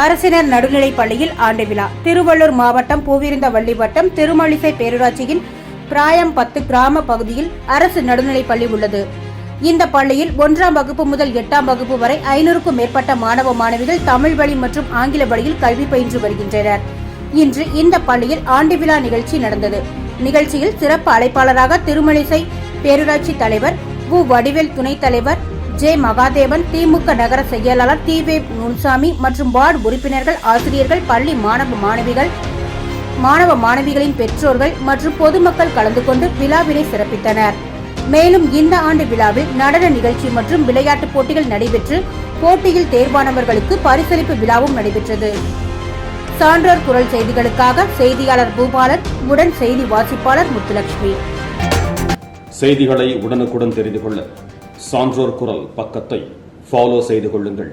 அரசினர் நடுநிலைப் பள்ளியில் ஆண்டு விழா. திருவள்ளூர் மாவட்டம் பூவிருந்தவள்ளி வட்டம் திருமழிசை பேரூராட்சியின் பிராயம் 10 கிராம பகுதியில் அரசு நடுநிலைப் பள்ளி உள்ளது. இந்த பள்ளியில் 1ஆம் வகுப்பு முதல் 8ஆம் வகுப்பு வரை 500க்கும் மேற்பட்ட மாணவ மாணவிகள் தமிழ் வழி மற்றும் ஆங்கில வழியில் கல்வி பயின்று வருகின்றனர். இன்று இந்த பள்ளியில் ஆண்டு விழா நிகழ்ச்சி நடந்தது. நிகழ்ச்சியில் சிறப்பு அழைப்பாளராக திருமழிசை பேரூராட்சி தலைவர் வு. வடிவேல், துணைத் தலைவர் ஜே. மகாதேவன், திமுக நகர செயலாளர் டி. வே. முனுசாமி மற்றும் வார்டு உறுப்பினர்கள், ஆசிரியர்கள், பள்ளி மாணவ மாணவிகளின் பெற்றோர்கள் மற்றும் பொதுமக்கள் கலந்து கொண்டு விழாவினை சிறப்பித்தனர். மேலும் இந்த ஆண்டு விழாவில் நடன நிகழ்ச்சி மற்றும் விளையாட்டுப் போட்டிகள் நடைபெற்று போட்டியில் தேர்வானவர்களுக்கு பரிசளிப்பு விழாவும் நடைபெற்றது. சான்றோர் குரல் செய்திகளுக்காக செய்தியாளர் பூபாலன், உடன் செய்தி வாசிப்பாளர் முத்துலட்சுமி. செய்திகளை உடனுக்குடன் தெரிந்து கொள்ள சான்றோர் குரல் பக்கத்தை ஃபாலோ செய்து கொள்ளுங்கள்.